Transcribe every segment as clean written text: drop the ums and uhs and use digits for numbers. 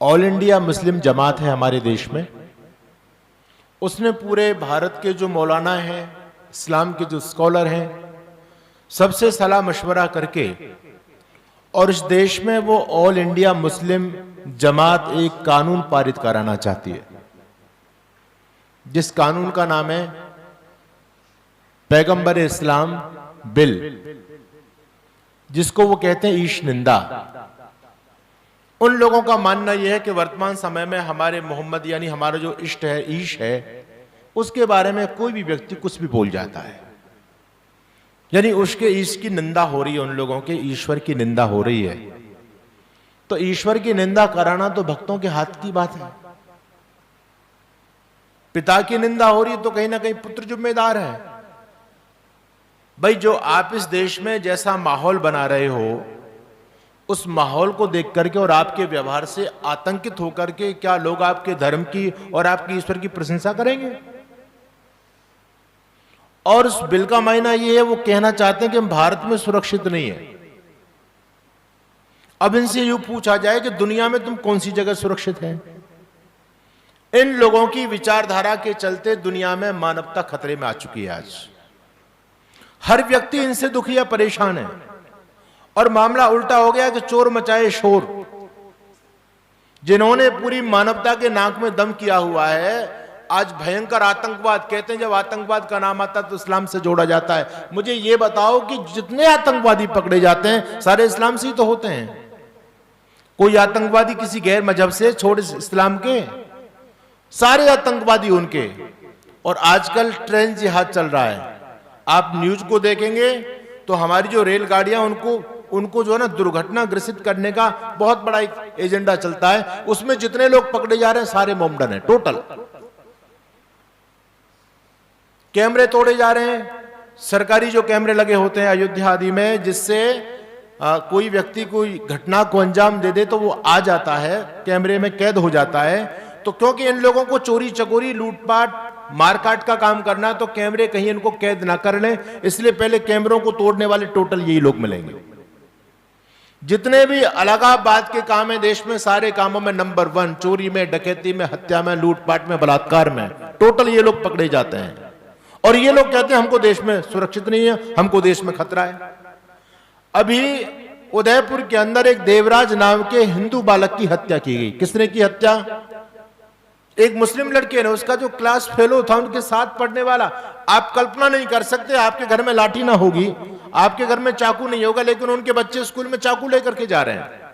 All India Muslim जमात है हमारे देश में, उसने पूरे भारत के जो मौलाना हैं, इस्लाम के जो स्कॉलर हैं, सबसे सलाह मशवरा करके और इस देश में वो ऑल इंडिया मुस्लिम जमात एक कानून पारित कराना चाहती है, जिस कानून का नाम है पैगंबर इस्लाम बिल, जिसको वो कहते हैं ईश निंदा। उन लोगों का मानना यह है कि वर्तमान समय में हमारे मोहम्मद यानी हमारा जो इष्ट है, ईश है, उसके बारे में कोई भी व्यक्ति कुछ भी बोल जाता है, यानी उसके ईश की निंदा हो रही है, उन लोगों के ईश्वर की निंदा हो रही है। तो ईश्वर की निंदा कराना तो भक्तों के हाथ की बात है। पिता की निंदा हो रही है तो कहीं ना कहीं पुत्र जिम्मेदार है। भाई, जो आप इस देश में जैसा माहौल बना रहे हो, उस माहौल को देख करके और आपके व्यवहार से आतंकित होकर के क्या लोग आपके धर्म की और आपके ईश्वर की प्रशंसा करेंगे? और उस बिल का मायना यह है, वो कहना चाहते हैं कि हम भारत में सुरक्षित नहीं है। अब इनसे यूं पूछा जाए कि दुनिया में तुम कौन सी जगह सुरक्षित है? इन लोगों की विचारधारा के चलते दुनिया में मानवता खतरे में आ चुकी है। आज हर व्यक्ति इनसे दुखी या परेशान है और मामला उल्टा हो गया कि चोर मचाए शोर। जिन्होंने पूरी मानवता के नाक में दम किया हुआ है, आज भयंकर आतंकवाद, कहते हैं जब आतंकवाद का नाम आता है तो इस्लाम से जोड़ा जाता है। मुझे यह बताओ कि जितने आतंकवादी पकड़े जाते हैं सारे इस्लाम से ही तो होते हैं। कोई आतंकवादी किसी गैर मजहब से छोड़ इस्लाम के, सारे आतंकवादी उनके। और आजकल ट्रेन जिहाद चल रहा है। आप न्यूज को देखेंगे तो हमारी जो रेलगाड़ियां उनको जो है ना दुर्घटना ग्रसित करने का बहुत बड़ा एक एजेंडा चलता है। उसमें जितने लोग पकड़े जा रहे हैं सारे मोमडन हैं टोटल। कैमरे तोड़े जा रहे हैं, सरकारी जो कैमरे लगे होते हैं अयोध्या आदि में, जिससे कोई व्यक्ति कोई घटना को अंजाम दे दे तो वो आ जाता है, कैमरे में कैद हो जाता है। तो क्योंकि इन लोगों को चोरी चकोरी लूटपाट मारकाट का काम करना, तो कैमरे कहीं इनको कैद ना कर लें, इसलिए पहले कैमरों को तोड़ने वाले टोटल यही लोग मिलेंगे। जितने भी अलगाबाद के काम है देश में, सारे कामों में नंबर 1, चोरी में, डकैती में, हत्या में, लूटपाट में, बलात्कार में, टोटल ये लोग पकड़े जाते हैं। और ये लोग कहते हैं हमको देश में सुरक्षित नहीं है, हमको देश में खतरा है। अभी उदयपुर के अंदर एक देवराज नाम के हिंदू बालक की हत्या की गई। किसने की हत्या? एक मुस्लिम लड़के ने, उसका जो क्लास फेलो था उनके साथ पढ़ने वाला। आप कल्पना नहीं कर सकते, आपके घर में लाठी ना होगी, आपके घर में चाकू नहीं होगा, लेकिन उनके बच्चे स्कूल में चाकू लेकर के जा रहे हैं।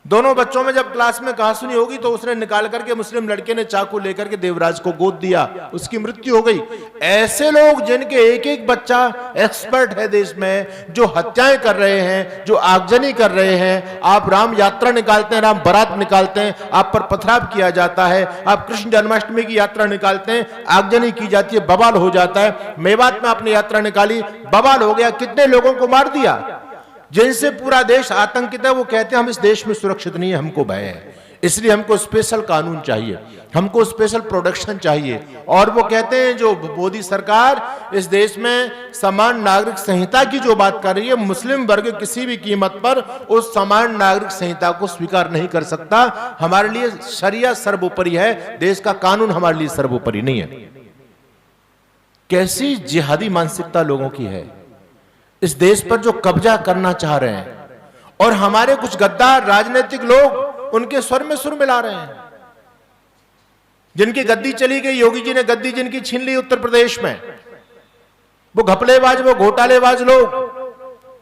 दोनों बच्चों में जब क्लास में कहा सुनी होगी तो उसने निकाल करके, मुस्लिम लड़के ने चाकू लेकर के देवराज को गोद दिया, उसकी मृत्यु हो गई। ऐसे लोग जिनके एक एक बच्चा एक्सपर्ट है देश में, जो हत्याएं कर रहे हैं, जो आगजनी कर रहे हैं। आप राम यात्रा निकालते हैं, राम बारात निकालते हैं, आप पर पथराव किया जाता है। आप कृष्ण जन्माष्टमी की यात्रा निकालते हैं, आगजनी की जाती है, बवाल हो जाता है। मेवात में आपने यात्रा निकाली, बवाल हो गया, कितने लोगों को मार दिया। जिनसे पूरा देश आतंकित है, वो कहते हैं हम इस देश में सुरक्षित नहीं है, हमको भय है, इसलिए हमको स्पेशल कानून चाहिए, हमको स्पेशल प्रोटेक्शन चाहिए। और वो कहते हैं जो मोदी सरकार इस देश में समान नागरिक संहिता की जो बात कर रही है, मुस्लिम वर्ग किसी भी कीमत पर उस समान नागरिक संहिता को स्वीकार नहीं कर सकता। हमारे लिए शरिया सर्वोपरि है, देश का कानून हमारे लिए सर्वोपरि नहीं है। कैसी जिहादी मानसिकता लोगों की है इस देश पर, जो कब्जा करना चाह रहे हैं। और हमारे कुछ गद्दार राजनीतिक लोग उनके स्वर में सुर मिला रहे हैं। जिनकी गद्दी चली गई, योगी जी ने गद्दी जिनकी छीन ली उत्तर प्रदेश में, वो घपलेबाज, वो घोटालेबाज लोग,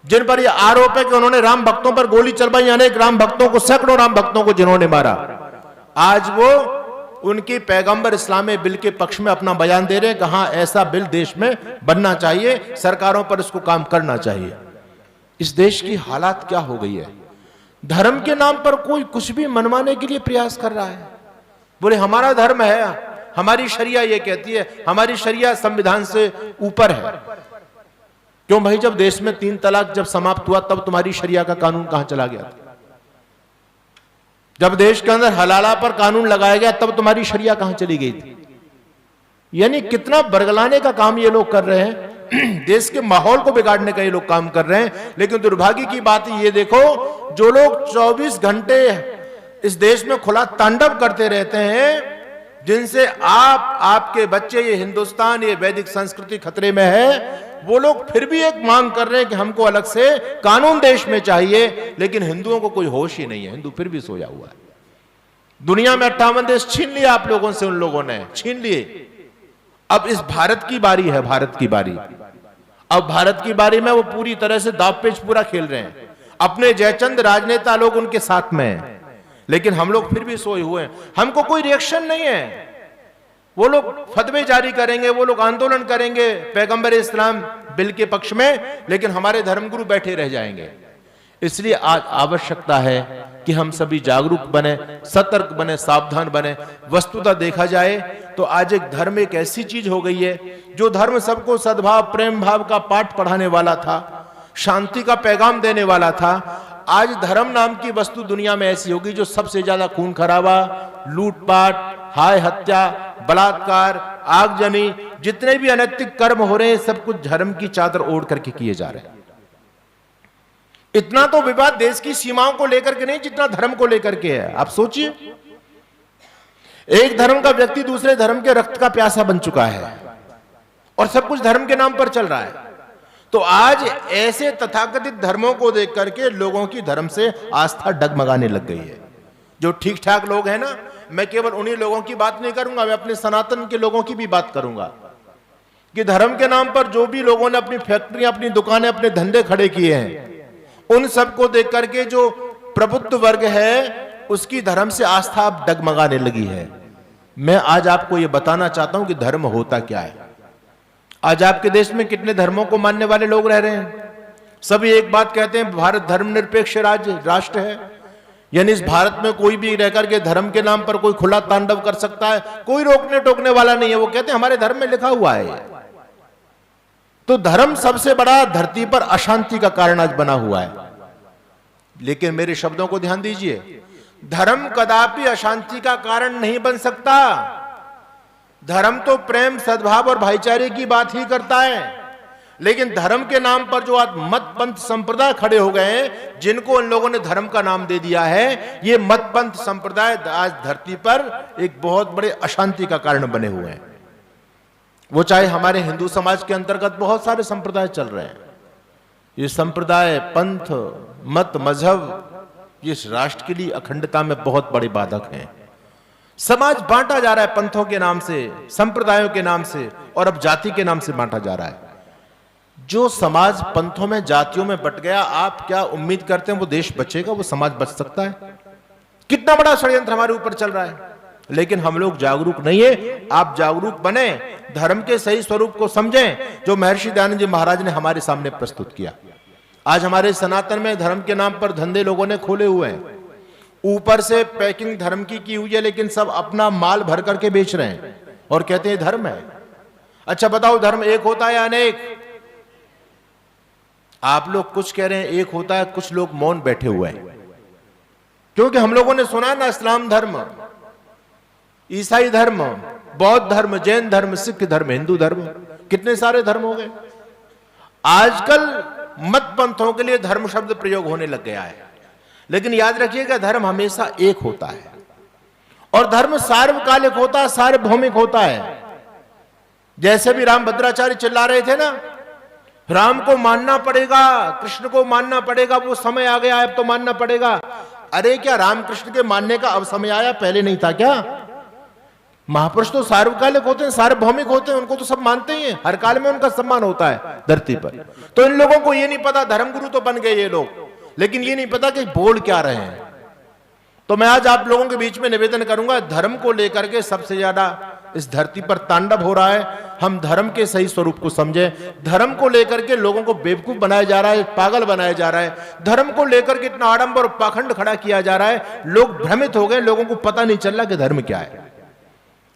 जिन पर यह आरोप है कि उन्होंने राम भक्तों पर गोली चलवाई, अनेक राम भक्तों को, सैकड़ों राम भक्तों को जिन्होंने मारा, आज वो उनकी पैगंबर इस्लामी बिल के पक्ष में अपना बयान दे रहे हैं कि हाँ ऐसा बिल देश में बनना चाहिए, सरकारों पर इसको काम करना चाहिए। इस देश की हालात क्या हो गई है? धर्म के नाम पर कोई कुछ भी मनवाने के लिए प्रयास कर रहा है। बोले हमारा धर्म है, हमारी शरिया ये कहती है, हमारी शरिया संविधान से ऊपर है। क्यों भाई, जब देश में 3 तलाक जब समाप्त हुआ तब तुम्हारी शरिया का कानून कहां चला गया? जब देश के अंदर हलाला पर कानून लगाया गया तब तुम्हारी शरिया कहां चली गई थी? यानी कितना बरगलाने का काम ये लोग कर रहे हैं, देश के माहौल को बिगाड़ने का ये लोग काम कर रहे हैं। लेकिन दुर्भाग्य की बात ये देखो, जो लोग 24 घंटे इस देश में खुला तांडव करते रहते हैं, जिनसे आपके बच्चे, ये हिंदुस्तान, ये वैदिक संस्कृति खतरे में है। वो लोग फिर भी एक मांग कर रहे हैं कि हमको अलग से कानून देश में चाहिए, लेकिन हिंदुओं को कोई होश ही नहीं है। हिंदू फिर भी सोया हुआ है। दुनिया में 58 देश छीन लिया आप लोगों से, उन लोगों ने छीन लिए। अब इस भारत की बारी है, भारत की बारी। अब भारत की बारी में वो पूरी तरह से दावपेच पूरा खेल रहे हैं। अपने जयचंद राजनेता लोग उनके साथ में हैं, लेकिन हम लोग फिर भी सोए हुए हैं। हमको कोई रिएक्शन नहीं है। वो लोग फतवे जारी करेंगे, वो लोग आंदोलन करेंगे पैगंबर इस्लाम बिल के पक्ष में, लेकिन हमारे धर्मगुरु बैठे रह जाएंगे। इसलिए आज आवश्यकता है कि हम सभी जागरूक बने, सतर्क बने, सावधान बने। वस्तुतः देखा जाए तो आज एक धर्म एक ऐसी चीज हो गई है, जो धर्म सबको सद्भाव, प्रेम भाव का पाठ पढ़ाने वाला था, शांति का पैगाम देने वाला था। आज धर्म नाम की वस्तु दुनिया में ऐसी होगी जो सबसे ज्यादा खून खराबा, लूटपाट, हाय हत्या, बलात्कार, आगजनी, जितने भी अनैतिक कर्म हो रहे हैं, सब कुछ धर्म की चादर ओढ़ करके किए जा रहे हैं। इतना तो विवाद देश की सीमाओं को लेकर के नहीं, जितना धर्म को लेकर के है। आप सोचिए, एक धर्म का व्यक्ति दूसरे धर्म के रक्त का प्यासा बन चुका है, और सब कुछ धर्म के नाम पर चल रहा है। तो आज ऐसे तथाकथित धर्मों को देख करके लोगों की धर्म से आस्था डगमगाने लग गई है। जो ठीक ठाक लोग हैं ना, मैं केवल उन्हीं लोगों की बात नहीं करूंगा, मैं अपने सनातन के लोगों की भी बात करूंगा कि धर्म के नाम पर जो भी लोगों ने अपनी फैक्ट्रियां, अपनी दुकानें, अपने धंधे खड़े किए हैं, उन सबको देख करके जो प्रबुद्ध वर्ग है, उसकी धर्म से आस्था अब डगमगाने लगी है। मैं आज आपको यह बताना चाहता हूं कि धर्म होता क्या है। आज आपके देश में कितने धर्मों को मानने वाले लोग रह रहे हैं? सभी एक बात कहते हैं, भारत धर्मनिरपेक्ष राष्ट्र है, यानी इस भारत में कोई भी रहकर के धर्म के नाम पर कोई खुला तांडव कर सकता है, कोई रोकने टोकने वाला नहीं है। वो कहते हैं हमारे धर्म में लिखा हुआ है। तो धर्म सबसे बड़ा धरती पर अशांति का कारण आज बना हुआ है। लेकिन मेरे शब्दों को ध्यान दीजिए, धर्म कदापि अशांति का कारण नहीं बन सकता। धर्म तो प्रेम, सद्भाव और भाईचारे की बात ही करता है। लेकिन धर्म के नाम पर जो आज मत पंथ संप्रदाय खड़े हो गए हैं, जिनको उन लोगों ने धर्म का नाम दे दिया है, ये मत पंथ संप्रदाय आज धरती पर एक बहुत बड़े अशांति का कारण बने हुए हैं। वो चाहे हमारे हिंदू समाज के अंतर्गत बहुत सारे संप्रदाय चल रहे हैं। ये संप्रदाय, पंथ, मत, मजहब, ये इस राष्ट्र के लिए अखंडता में बहुत बड़ी बाधक हैं। समाज बांटा जा रहा है पंथों के नाम से, संप्रदायों के नाम से, और अब जाति के नाम से बांटा जा रहा है। जो समाज पंथों में, जातियों में बट गया, आप क्या उम्मीद करते हैं वो देश बचेगा, वो समाज बच सकता है? कितना बड़ा षड्यंत्र हमारे ऊपर चल रहा है। लेकिन हम लोग जागरूक नहीं है। आप जागरूक बने, धर्म के सही स्वरूप को समझें, जो महर्षि दयानंद जी महाराज ने हमारे सामने प्रस्तुत किया। आज हमारे सनातन में धर्म के नाम पर धंधे लोगों ने खोले हुए हैं। ऊपर से पैकिंग धर्म की हुई है, लेकिन सब अपना माल भर करके बेच रहे हैं और कहते हैं धर्म है। अच्छा बताओ, धर्म एक होता है या अनेक? आप लोग कुछ कह रहे हैं एक होता है, कुछ लोग मौन बैठे हुए हैं, क्योंकि हम लोगों ने सुना ना, इस्लाम धर्म, ईसाई धर्म, बौद्ध धर्म, जैन धर्म, सिख धर्म, हिंदू धर्म, कितने सारे धर्म हो गए। आजकल मत पंथों के लिए धर्म शब्द प्रयोग होने लग गया है। लेकिन याद रखिएगा, धर्म हमेशा एक होता है, और धर्म सार्वकालिक होता है, सार्वभौमिक होता है। जैसे भी रामभद्राचार्य चिल्ला रहे थे ना, राम को मानना पड़ेगा, कृष्ण को मानना पड़ेगा, वो समय आ गया, अब तो मानना पड़ेगा। अरे क्या राम कृष्ण के मानने का अब समय आया? पहले नहीं था क्या? महापुरुष तो सार्वकालिक होते हैं, सार्वभौमिक होते हैं, उनको तो सब मानते ही हैं, हर काल में उनका सम्मान होता है धरती पर। तो इन लोगों को ये नहीं पता, धर्मगुरु तो बन गए ये लोग, लेकिन ये नहीं पता कि बोल क्या रहे हैं। तो मैं आज आप लोगों के बीच में निवेदन करूंगा, धर्म को लेकर के सबसे ज्यादा इस धरती पर तांडव हो रहा है। हम धर्म के सही स्वरूप को समझें। धर्म को लेकर के लोगों को बेवकूफ बनाया जा रहा है, पागल बनाया जा रहा है। धर्म को लेकर के इतना आडंबर और पाखंड खड़ा किया जा रहा है, लोग भ्रमित हो गए, लोगों को पता नहीं चल रहा कि धर्म क्या है।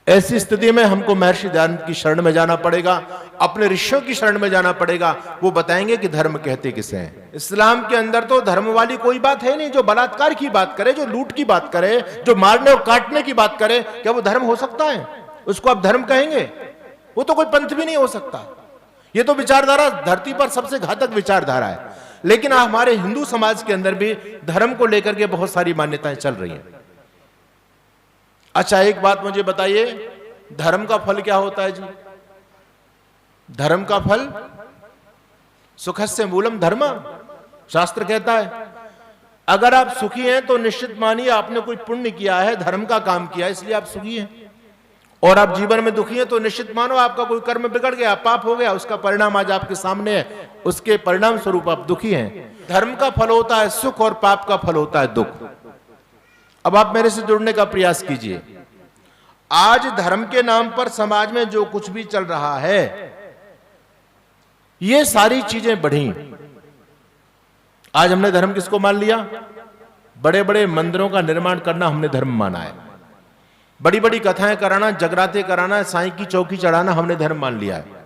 ऐसी स्थिति में हमको महर्षि दयानंद की शरण में जाना पड़ेगा, अपने ऋषियों की शरण में जाना पड़ेगा। वो बताएंगे कि धर्म कहते किसे हैं। इस्लाम के अंदर तो धर्म वाली कोई बात है नहीं। जो बलात्कार की बात करे, जो लूट की बात करे, जो मारने और काटने की बात करे, क्या वो धर्म हो सकता है? उसको आप धर्म कहेंगे? वो तो कोई पंथ भी नहीं हो सकता। ये तो विचारधारा धरती पर सबसे घातक विचारधारा है। लेकिन हमारे हिंदू समाज के अंदर भी धर्म को लेकर के बहुत सारी मान्यताएं चल रही हैं। अच्छा, एक बात मुझे बताइए, धर्म का फल क्या होता है जी? धर्म का फल सुखस्य मूलम धर्म, शास्त्र कहता है। अगर आप सुखी हैं तो निश्चित मानिए आपने कोई पुण्य किया है, धर्म का काम किया है, इसलिए आप सुखी हैं। और आप जीवन में दुखी हैं तो निश्चित मानो आपका कोई कर्म बिगड़ गया, पाप हो गया, उसका परिणाम आज आपके सामने है, उसके परिणाम स्वरूप आप दुखी हैं। धर्म का फल होता है सुख और पाप का फल होता है दुख। अब आप मेरे से जुड़ने का प्रयास कीजिए। आज धर्म के नाम पर समाज में जो कुछ भी चल रहा है, ये सारी चीजें बढ़ी। आज हमने धर्म किसको मान लिया? बड़े बड़े मंदिरों का निर्माण करना हमने धर्म माना है। बड़ी बड़ी कथाएं कराना, जगराते कराना, साईं की चौकी चढ़ाना हमने धर्म मान लिया है।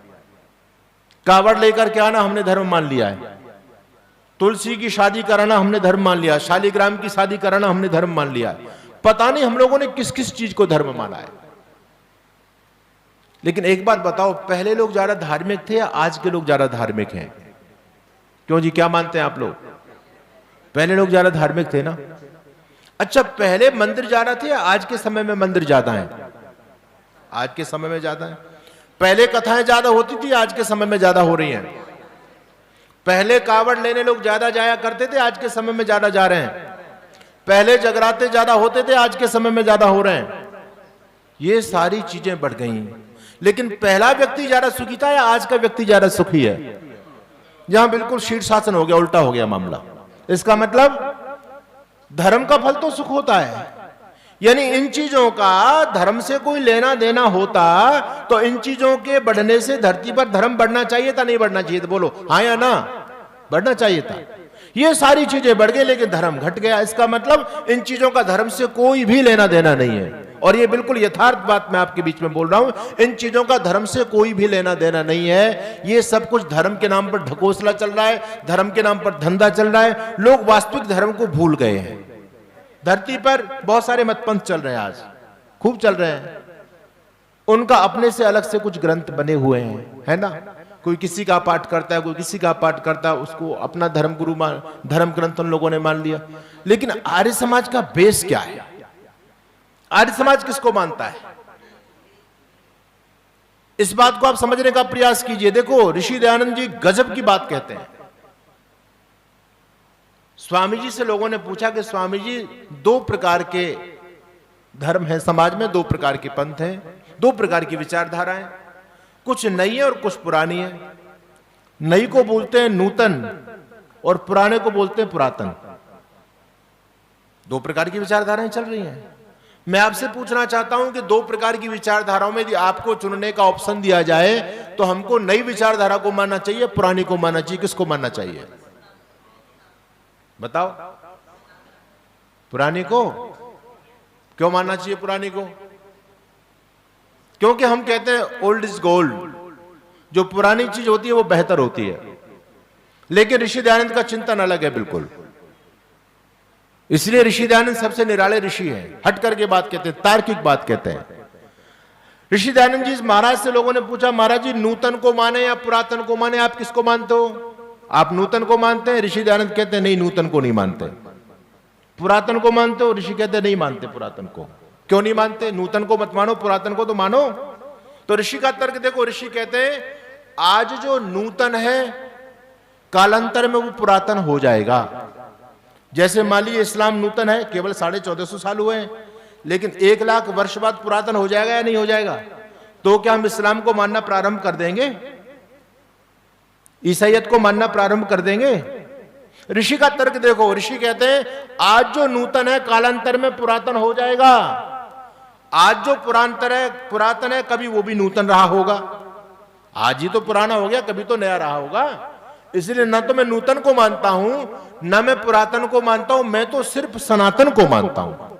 कावड़ लेकर के आना हमने धर्म मान लिया है। तुलसी की शादी कराना हमने धर्म मान लिया, शालिग्राम की शादी कराना हमने धर्म मान लिया। पता नहीं हम लोगों ने किस किस चीज को धर्म माना है। लेकिन एक बात बताओ, पहले लोग ज्यादा धार्मिक थे या आज के लोग ज्यादा धार्मिक हैं? क्यों जी, क्या मानते हैं आप लोग? पहले लोग ज्यादा धार्मिक थे ना? अच्छा, पहले मंदिर ज्यादा थे या आज के समय में मंदिर ज्यादा हैं? आज के समय में ज्यादा है। पहले कथाएं ज्यादा होती थी, आज के समय में ज्यादा हो रही हैं। पहले कावड़ लेने लोग ज्यादा जाया करते थे, आज के समय में ज्यादा जा रहे हैं। पहले जगराते ज्यादा होते थे, आज के समय में ज्यादा हो रहे हैं। ये सारी चीजें बढ़ गई। लेकिन पहला व्यक्ति ज्यादा सुखी था या आज का व्यक्ति ज्यादा सुखी है? यहां बिल्कुल शीर्षासन हो गया, उल्टा हो गया मामला। इसका मतलब धर्म का फल तो सुख होता है, यानी इन चीजों का धर्म से कोई लेना देना होता तो इन चीजों के बढ़ने से धरती पर धर्म बढ़ना चाहिए था, नहीं बढ़ना चाहिए था? बोलो हाँ या ना? बढ़ना चाहिए था। ये सारी चीजें बढ़ गई लेकिन धर्म घट गया। इसका मतलब इन चीजों का धर्म से कोई भी लेना देना नहीं है। और ये बिल्कुल यथार्थ बात मैं आपके बीच में बोल रहा हूं, इन चीजों का धर्म से कोई भी लेना देना नहीं है। ये सब कुछ धर्म के नाम पर ढकोसला चल रहा है, धर्म के नाम पर धंधा चल रहा है। लोग वास्तविक धर्म को भूल गए हैं। धरती पर बहुत सारे मतपंथ चल रहे हैं, आज खूब चल रहे हैं। उनका अपने से अलग से कुछ ग्रंथ बने हुए हैं, है ना? कोई किसी का पाठ करता है, कोई किसी का पाठ करता है, उसको अपना धर्म गुरु धर्म ग्रंथ उन लोगों ने मान लिया। लेकिन आर्य समाज का बेस क्या है? आर्य समाज किसको मानता है? इस बात को आप समझने का प्रयास कीजिए। देखो, ऋषि दयानंद जी गजब की बात कहते हैं। स्वामी जी से लोगों ने पूछा कि स्वामी जी, दो प्रकार के धर्म हैं समाज में, दो प्रकार के पंथ हैं, दो प्रकार की विचारधाराएं, कुछ नई है और कुछ पुरानी है। नई को बोलते हैं नूतन और पुराने को बोलते हैं पुरातन। दो प्रकार की विचारधाराएं चल रही हैं। मैं आपसे पूछना चाहता हूं कि दो प्रकार की विचारधाराओं में यदि आपको चुनने का ऑप्शन दिया जाए तो हमको नई विचारधारा को मानना चाहिए, पुरानी को मानना चाहिए? किसको मानना चाहिए बताओ? पुरानी को। क्यों मानना चाहिए पुरानी को? क्योंकि हम कहते हैं ओल्ड इज गोल्ड। जो पुरानी चीज होती है वो बेहतर होती है। लेकिन ऋषि दयानंद का चिंतन अलग है बिल्कुल। इसलिए ऋषि दयानंद सबसे निराले ऋषि हैं, हट करके बात कहते हैं, तार्किक बात कहते हैं। ऋषि दयानंद जी महाराज से लोगों ने पूछा, महाराज जी नूतन को माने या पुरातन को माने, आप किसको मानते हो? आप नूतन को मानते हैं? ऋषि दयानंद कहते हैं नहीं, नूतन को नहीं मानते। पुरातन को मानते हो? ऋषि कहते हैं नहीं मानते पुरातन को। क्यों नहीं मानते? नूतन को मत मानो, पुरातन को तो मानो। तो ऋषि का तर्क देखो, ऋषि कहते हैं आज जो नूतन है कालांतर में वो पुरातन हो जाएगा। जैसे मान लीजिए इस्लाम नूतन है, केवल 1450 साल हुए हैं, लेकिन 1 लाख वर्ष बाद पुरातन हो जाएगा या नहीं हो जाएगा? तो क्या हम इस्लाम को मानना प्रारंभ कर देंगे? ईसाईयत को मानना प्रारंभ कर देंगे? ऋषि का तर्क देखो, ऋषि कहते हैं आज जो नूतन है कालांतर में पुरातन हो जाएगा। आज जो पुरातन है कभी वो भी नूतन रहा होगा। आज ही तो पुराना हो गया, कभी तो नया रहा होगा। इसलिए न तो मैं नूतन को मानता हूं, न मैं पुरातन को मानता हूं, मैं तो सिर्फ सनातन को मानता हूं।